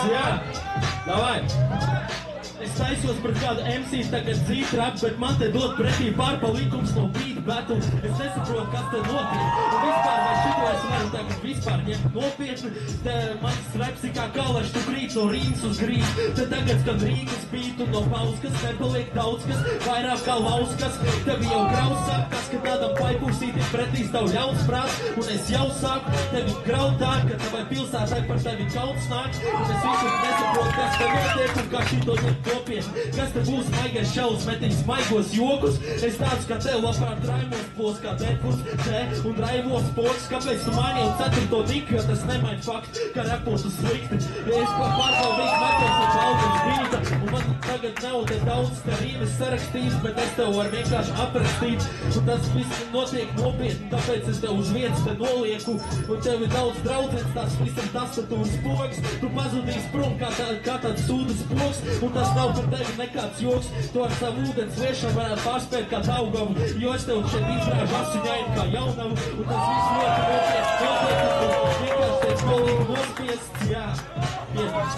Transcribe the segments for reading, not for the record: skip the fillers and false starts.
Jā, davai. Es taisos pret kādu MC tagad dzīt rap, bet man te dod pretī pārpalikums no beat battle. Es nesaprotu, kas te notiek. Un vispār, vai šito es varu tagad vispār ņemt nopietni? Te mans raps ir kā kalašs, tu krīt no rīns uz grīt. Te tagad, kad rīkas bītu no pauskas, nepaliek daudz kas, vairāk kā lauskas. Tevi jau graus sākas, ka tādam paipūsītim pretīs tavu ļauns prāts. Un es jau sāku tevi grautāk, ka tavai pilsētai par tevi kauns nāk. Un es visu nesaprotu, kas te notiek un kā šito ņemt nopietni. Kas te būs maigais šaus, metīs maigos jokus? Es tāds kā tev labprāt raimos pos, kā Deadpools, te un raivos poks. Kāpēc tu maini jau 4. diku, jo tas nemaina faktu, ka repotu slikti. Es pārbaudīšu metos un paudus bīta, un man tagad nav te daudz te rīmes sarakstīt, bet es tev varu vienkārši aprakstīt. Un tas viss notiek nopietni, tāpēc es tev uz vietas te nolieku. Un tev ir daudz draudzens, tās visam tastatūras pogas. Tu pazudīs prom kā tāds sūdas pogs, un tas nav par tevi nekāds joks. Tu ar savu ūdens liešanu varētu pārspēt kā Daugavu, jo es tev šeit izrāžu asiņaini kā Jaunavu. Un tas viss ļoti nopietni, un vienkārši tiek kolīgi nospiests, jā, piedās.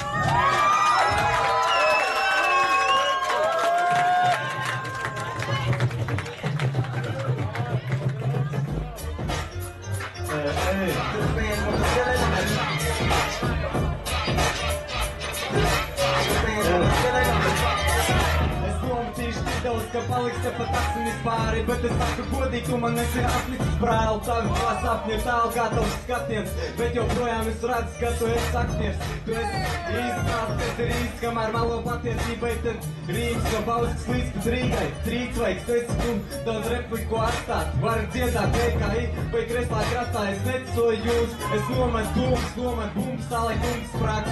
Ka paliks te pat asinis pāri, bet es saku godīgi, tu man esi atlicis brāl. Tavi kā sapņi ir tālu kā tavs skatiens, bet joprojām es redzu, ka tu esi aktieris. Tu esi īsts, tas ir īsts, kamēr malo patiesībai tad Rīgas no Bauskas līdz pat Rīgai. Trīcveiks, tu esi tu, daudz repliku atstāt. Vari dziedāt EKI vai kreslā krastā, es necesoju jūs. Es nomet dūms, nomet bums, tā lai dūms sprāks.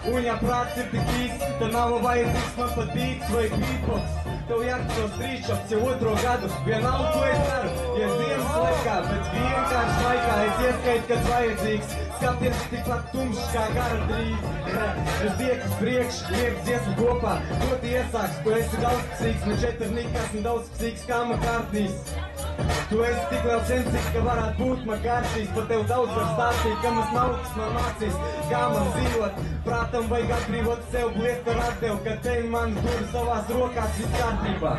Un ja prāts ir tik īsts, tad nav vajadzīgs man pat beats vai beatbox. Tev jāktos trīšķops jau 2. gadu, vienalga, ko es daru. Ja ziemas laikā, bet vienkārši laikā es ieskaitu, kas vajadzīgs. Skaties tikpat tumšs kā gara drīz. Es diekas priekš, liek dziesmu kopā. Ko tu iesāks, tu esi daudzpusīgs, ne 4 nikas un daudzpusīgs kā McCartneys. Tu esi tik liels sensīgs, ka varētu būt McCartneys. Par tev daudz var stāstīt, ka mums nav kas man mācīs. Kā man dzīvot, prātam vajag atbrīvot sev bliest ar atdevu, kad tevi man duru savās rokās viss kārtībā.